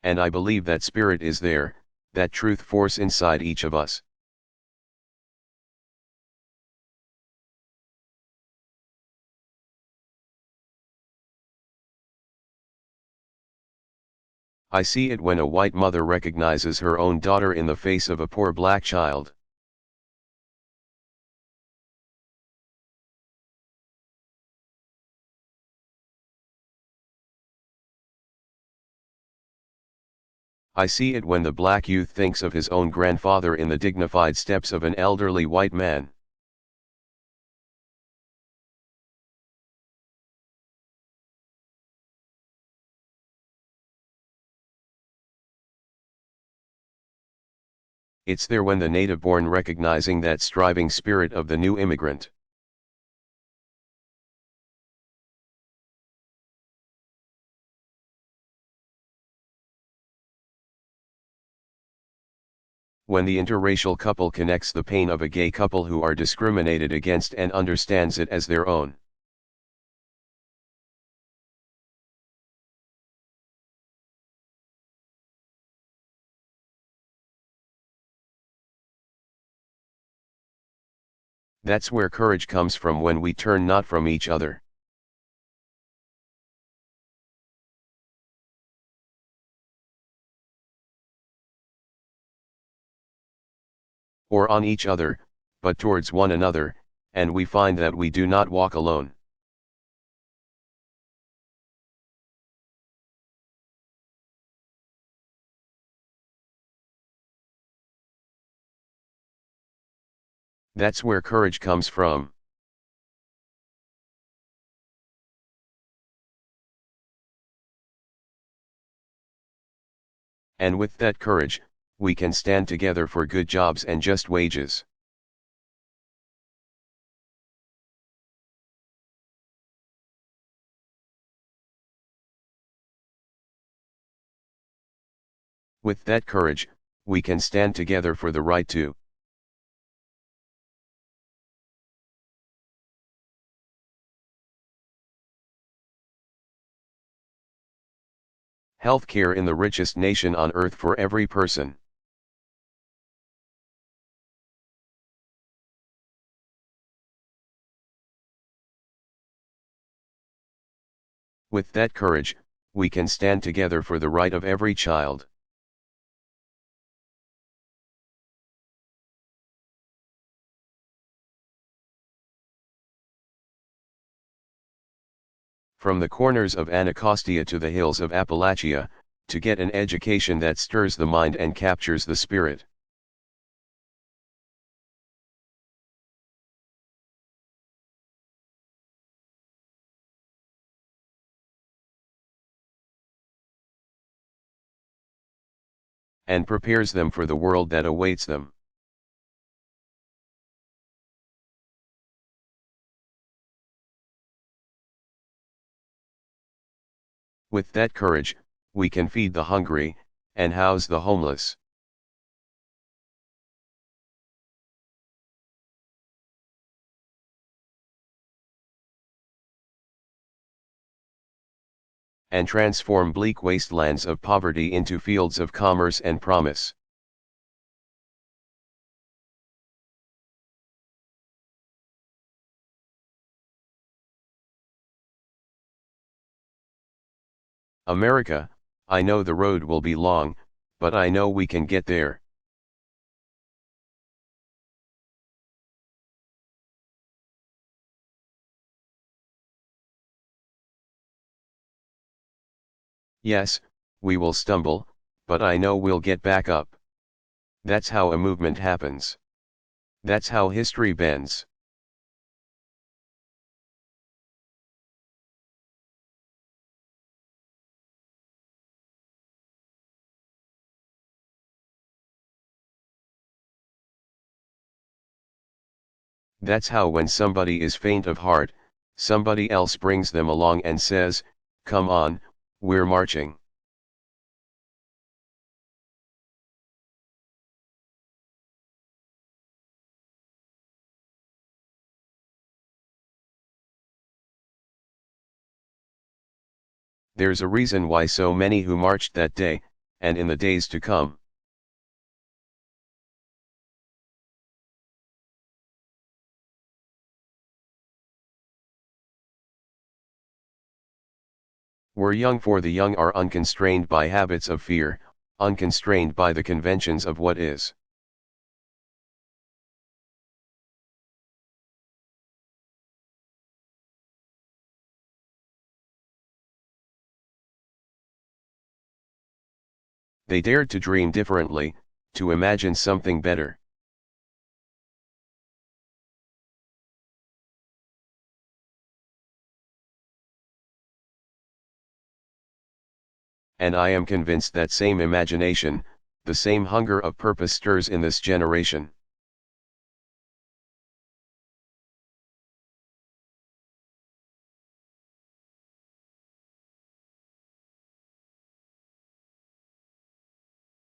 and I believe that spirit is there, that truth force inside each of us. I see it when a white mother recognizes her own daughter in the face of a poor black child. I see it when the black youth thinks of his own grandfather in the dignified steps of an elderly white man. It's there when the native-born recognizing that striving spirit of the new immigrant. When the interracial couple connects the pain of a gay couple who are discriminated against and understands it as their own. That's where courage comes from, when we turn not from each other. Or on each other, but towards one another, and we find that we do not walk alone. That's where courage comes from. And with that courage, we can stand together for good jobs and just wages. With that courage, we can stand together for the right to healthcare in the richest nation on earth for every person. With that courage, we can stand together for the right of every child. From the corners of Anacostia to the hills of Appalachia, to get an education that stirs the mind and captures the spirit. And prepares them for the world that awaits them. With that courage, we can feed the hungry, and house the homeless. And transform bleak wastelands of poverty into fields of commerce and promise. America, I know the road will be long, but I know we can get there. Yes, we will stumble, but I know we'll get back up. That's how a movement happens. That's how history bends. That's how, when somebody is faint of heart, somebody else brings them along and says, "Come on, we're marching." There's a reason why so many who marched that day, and in the days to come. We're young, for the young are unconstrained by habits of fear, unconstrained by the conventions of what is. They dared to dream differently, to imagine something better. And I am convinced that same imagination, the same hunger of purpose stirs in this generation.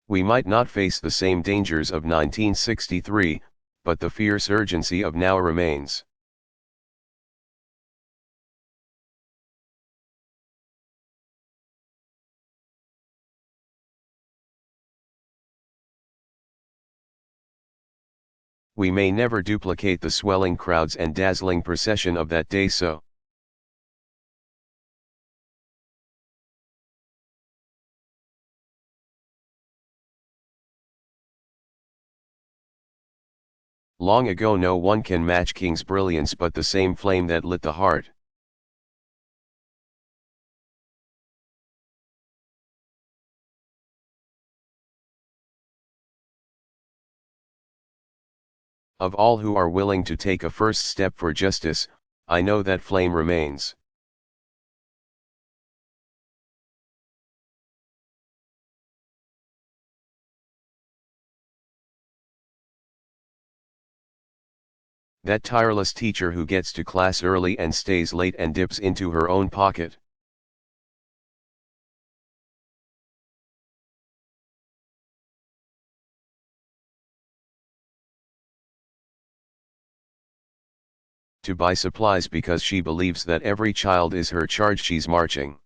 We might not face the same dangers of 1963, but the fierce urgency of now remains. We may never duplicate the swelling crowds and dazzling procession of that day, so long ago no one can match King's brilliance, but the same flame that lit the heart. Of all who are willing to take a first step for justice, I know that flame remains. That tireless teacher who gets to class early and stays late and dips into her own pocket. To buy supplies because she believes that every child is her charge, she's marching.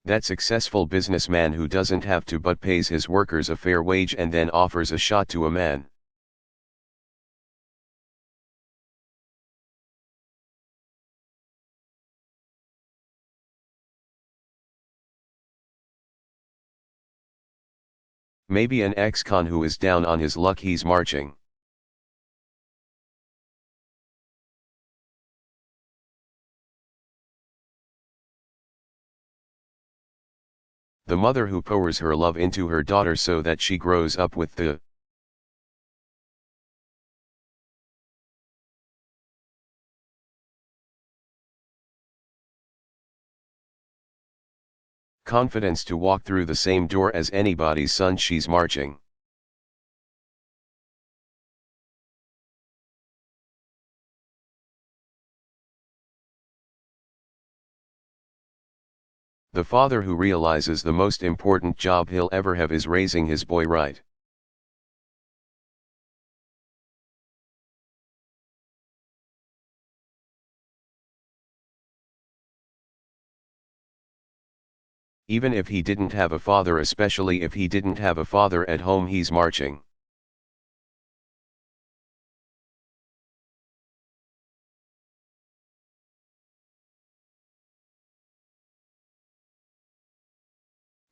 That successful businessman who doesn't have to but pays his workers a fair wage and then offers a shot to a man. Maybe an ex-con who is down on his luck, he's marching. The mother who pours her love into her daughter so that she grows up with the confidence to walk through the same door as anybody's son, she's marching. The father who realizes the most important job he'll ever have is raising his boy right. Even if he didn't have a father, especially if he didn't have a father at home, he's marching.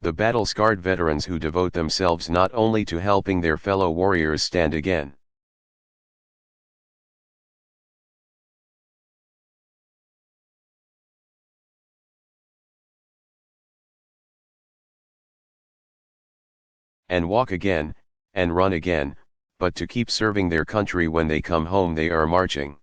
The battle-scarred veterans who devote themselves not only to helping their fellow warriors stand again, and walk again, and run again, but to keep serving their country when they come home, they are marching.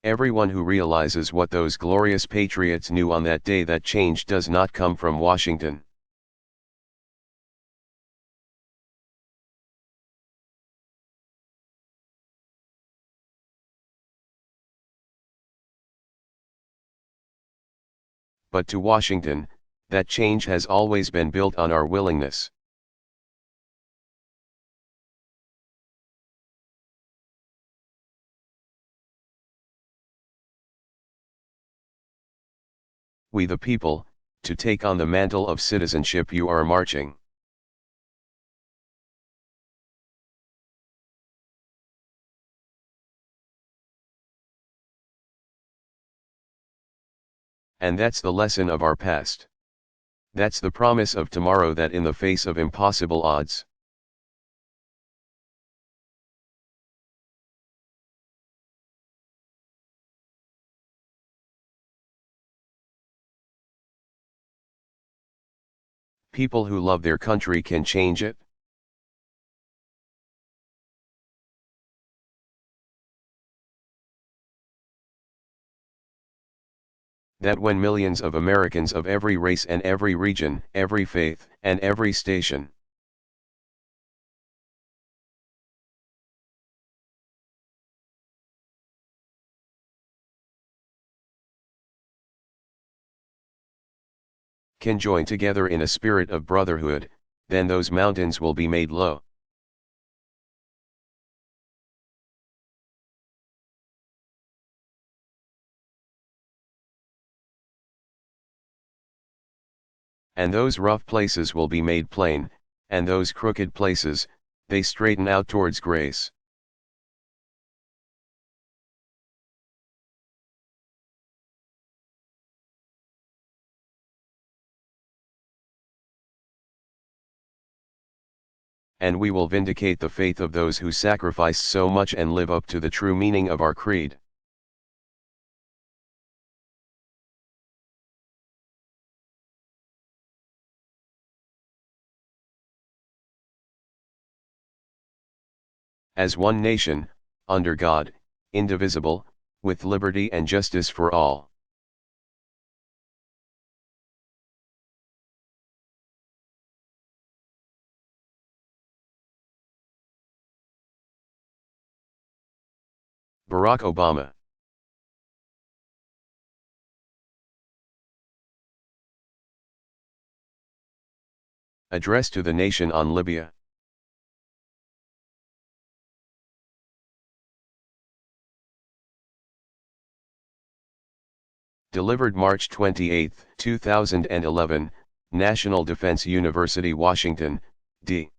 Everyone who realizes what those glorious patriots knew on that day, that change does not come from Washington. but to Washington, that change has always been built on our willingness. We the people, to take on the mantle of citizenship you are marching. And that's the lesson of our past. That's the promise of tomorrow that in the face of impossible odds, people who love their country can change it. That when millions of Americans of every race and every region, every faith, and every station can join together in a spirit of brotherhood, then those mountains will be made low. And those rough places will be made plain, and those crooked places, they straighten out towards grace. And we will vindicate the faith of those who sacrificed so much and live up to the true meaning of our creed. As one nation, under God, indivisible, with liberty and justice for all. Barack Obama. Address to the nation on Libya. Delivered March 28, 2011, National Defense University, Washington, D.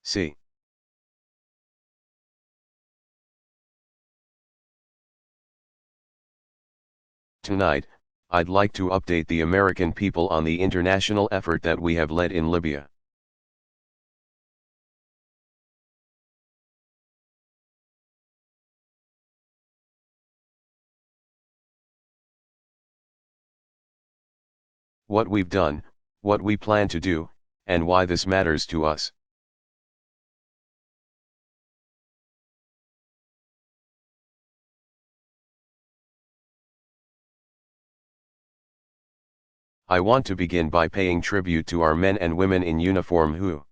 C. Tonight, I'd like to update the American people on the international effort that we have led in Libya. What we've done, what we plan to do, and why this matters to us. I want to begin by paying tribute to our men and women in uniform who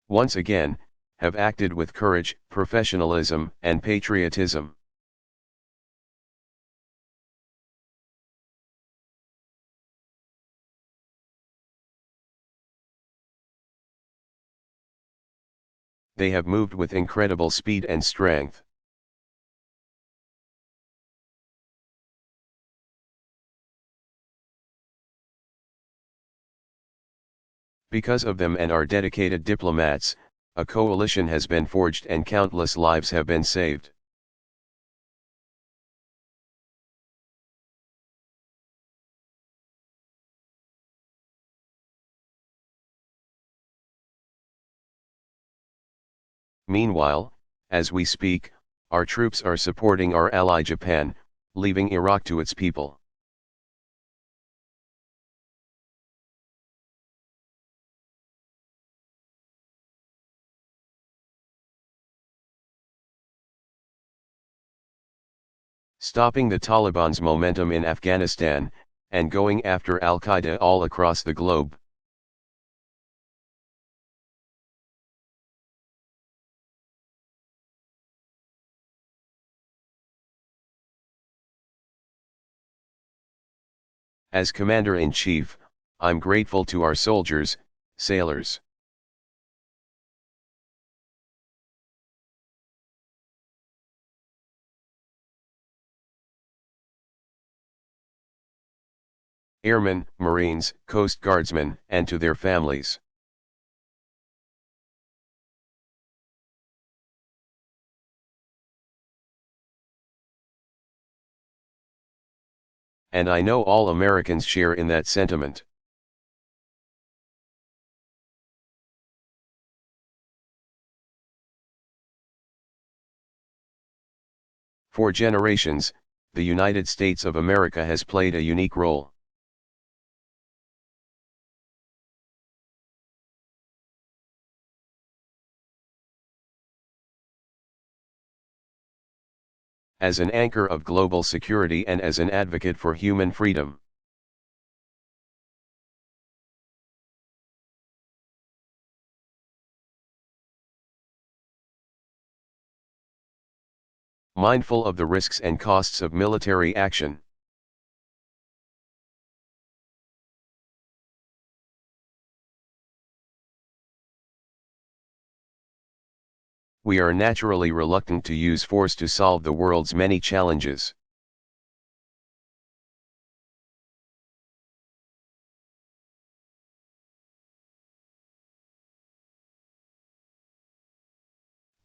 once again, have acted with courage, professionalism, and patriotism. They have moved with incredible speed and strength. Because of them and our dedicated diplomats, a coalition has been forged and countless lives have been saved. Meanwhile, as we speak, our troops are supporting our ally Japan, leaving Iraq to its people. stopping the Taliban's momentum in Afghanistan, and going after Al-Qaeda all across the globe. As Commander-in-Chief, I'm grateful to our soldiers, sailors, airmen, Marines, Coast Guardsmen, and to their families. And I know all Americans share in that sentiment. For generations, the United States of America has played a unique role. As an anchor of global security and as an advocate for human freedom. Mindful of the risks and costs of military action. We are naturally reluctant to use force to solve the world's many challenges.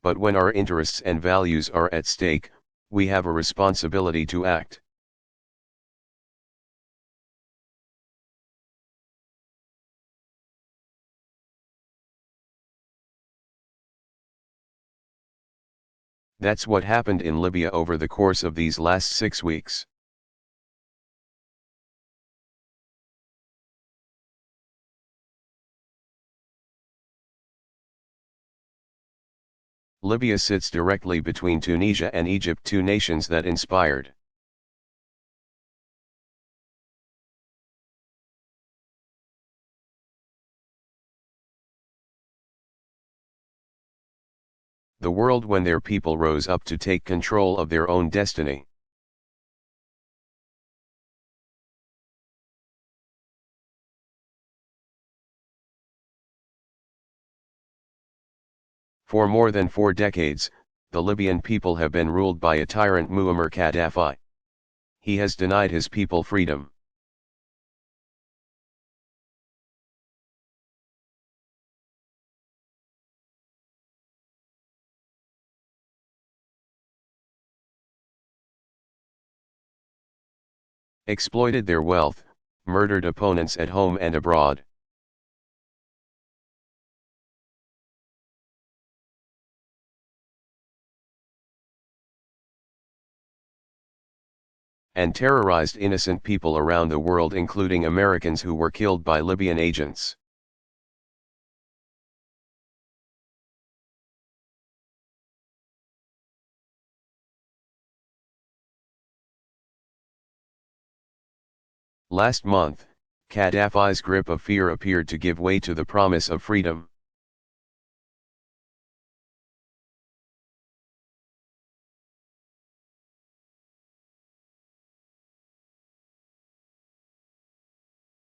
But when our interests and values are at stake, we have a responsibility to act. That's what happened in Libya over the course of these last 6 weeks. Libya sits directly between Tunisia and Egypt, two nations that inspired the world when their people rose up to take control of their own destiny. For more than 4 decades, the Libyan people have been ruled by a tyrant, Muammar Gaddafi. He has denied his people freedom. Exploited their wealth, murdered opponents at home and abroad. And terrorized innocent people around the world, including Americans who were killed by Libyan agents. Last month, Gaddafi's grip of fear appeared to give way to the promise of freedom.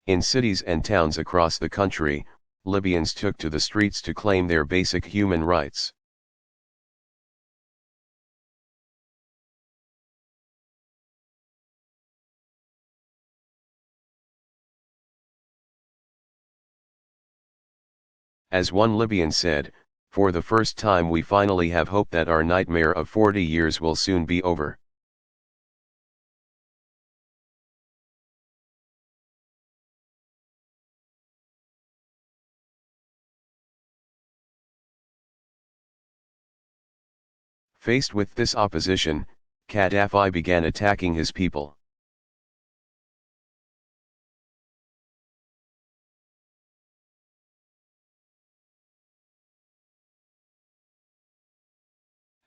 In cities and towns across the country, Libyans took to the streets to claim their basic human rights. As one Libyan said, "For the first time we finally have hope that our nightmare of 40 years will soon be over." Faced with this opposition, Gaddafi began attacking his people.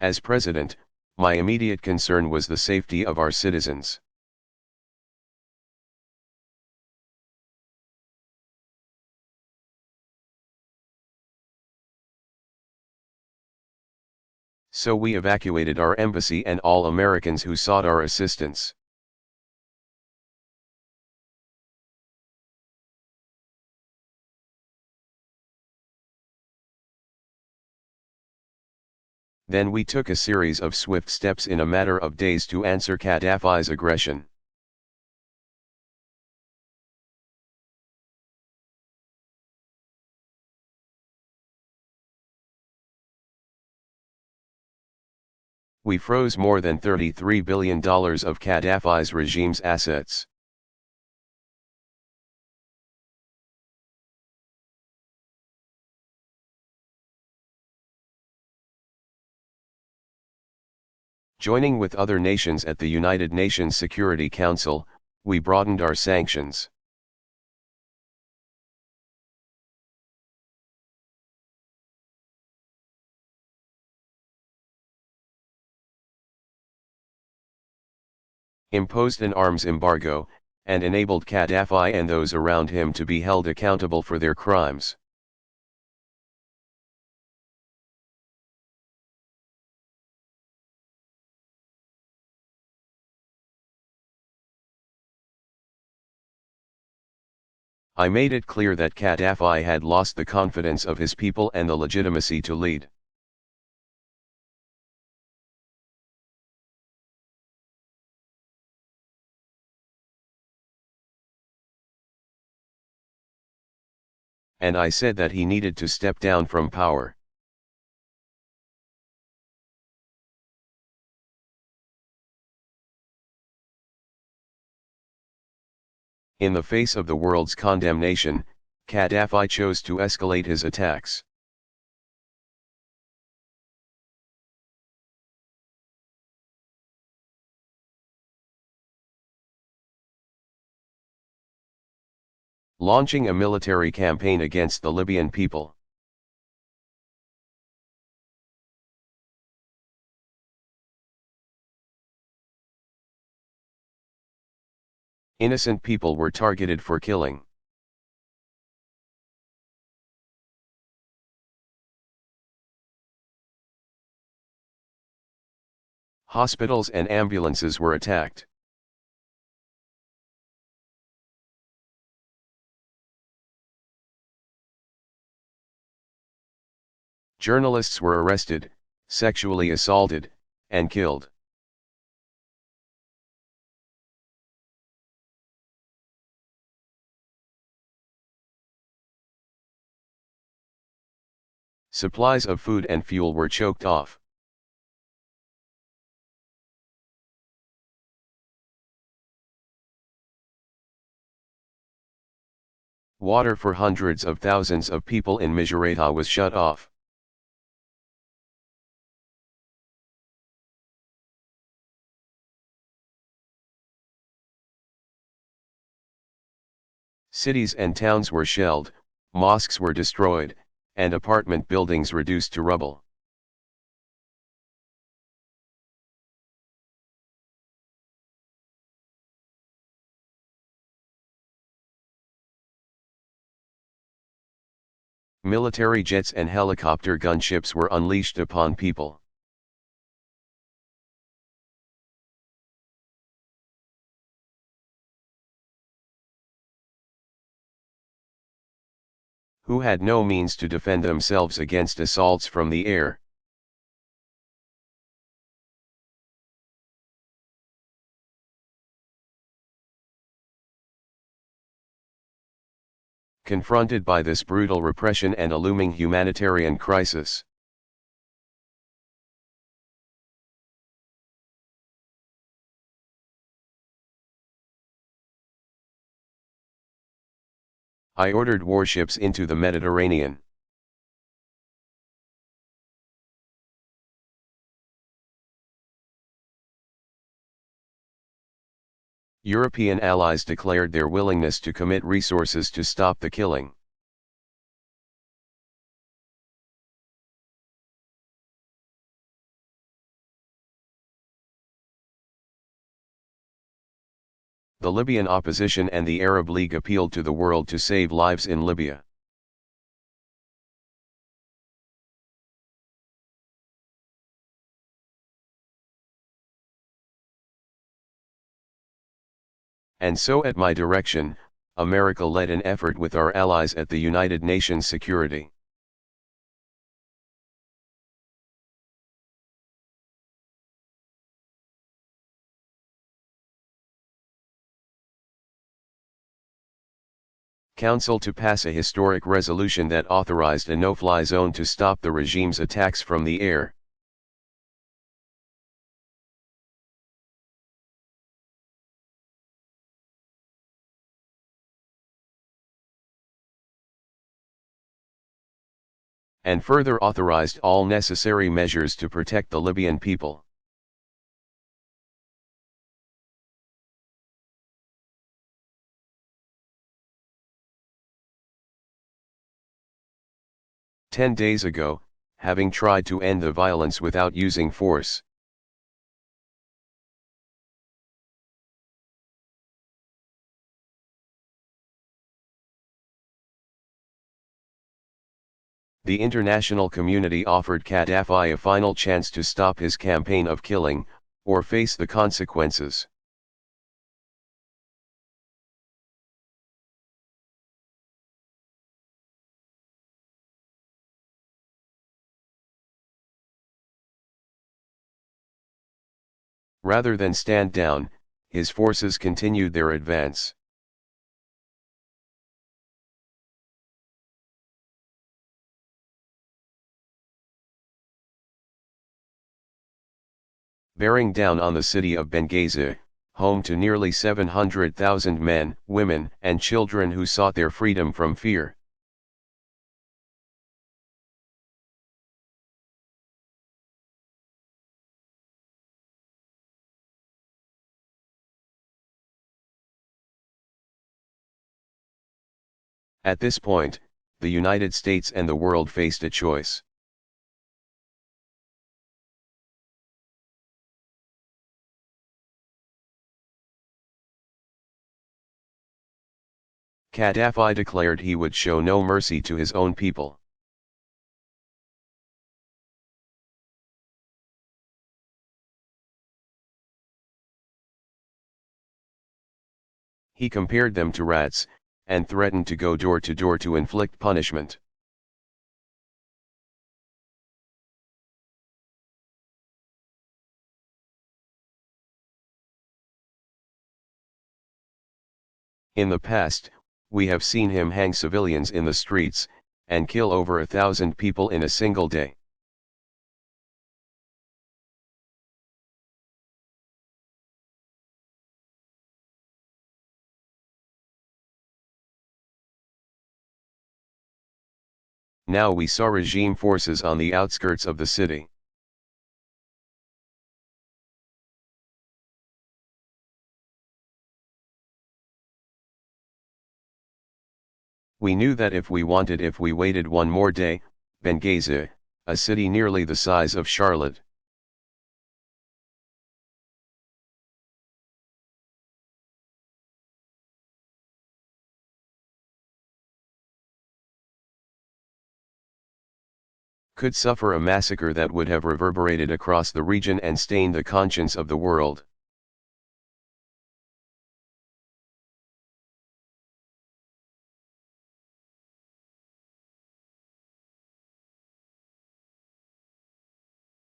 As president, My immediate concern was the safety of our citizens. So we evacuated our embassy and all Americans who sought our assistance. Then we took a series of swift steps in a matter of days to answer Gaddafi's aggression. We froze more than $33 billion of Gaddafi's regime's assets. Joining with other nations at the United Nations Security Council, we broadened our sanctions. Imposed an arms embargo, and enabled Gaddafi and those around him to be held accountable for their crimes. I made it clear that Gaddafi had lost the confidence of his people and the legitimacy to lead. And I said that he needed to step down from power. In the face of the world's condemnation, Gaddafi chose to escalate his attacks. Launching a military campaign against the Libyan people. Innocent people were targeted for killing. Hospitals and ambulances were attacked. Journalists were arrested, sexually assaulted, and killed. Supplies of food and fuel were choked off. Water for hundreds of thousands of people in Misrata was shut off. Cities and towns were shelled, mosques were destroyed, and apartment buildings reduced to rubble. Military jets and helicopter gunships were unleashed upon people. Who had no means to defend themselves against assaults from the air. Confronted by this brutal repression and a looming humanitarian crisis, I ordered warships into the Mediterranean. European allies declared their willingness to commit resources to stop the killing. The Libyan opposition and the Arab League appealed to the world to save lives in Libya. And so at my direction, America led an effort with our allies at the United Nations Security. Council to pass a historic resolution that authorized a no-fly zone to stop the regime's attacks from the air. And further authorized all necessary measures to protect the Libyan people. "10 days ago, having tried to end the violence without using force, the international community offered Gaddafi a final chance to stop his campaign of killing, or face the consequences. Rather than stand down, his forces continued their advance. Bearing down on the city of Benghazi, home to nearly 700,000 men, women, and children who sought their freedom from fear. At this point, the United States and the world faced a choice. Gaddafi declared he would show no mercy to his own people. He compared them to rats, and threatened to go door to door to inflict punishment. In the past, we have seen him hang civilians in the streets, and kill over 1,000 people in a single day. Now we saw regime forces on the outskirts of the city. We knew that if we waited one more day, Benghazi, a city nearly the size of Charlotte, could suffer a massacre that would have reverberated across the region and stained the conscience of the world.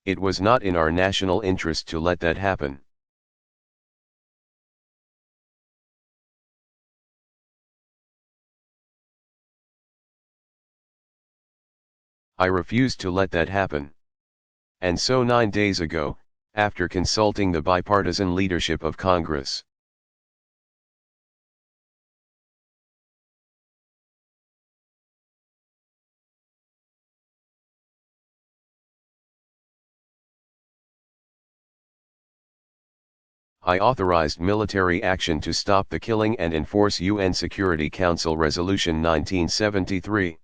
It was not in our national interest to let that happen. I refused to let that happen. And so 9 days ago, after consulting the bipartisan leadership of Congress, I authorized military action to stop the killing and enforce UN Security Council Resolution 1973.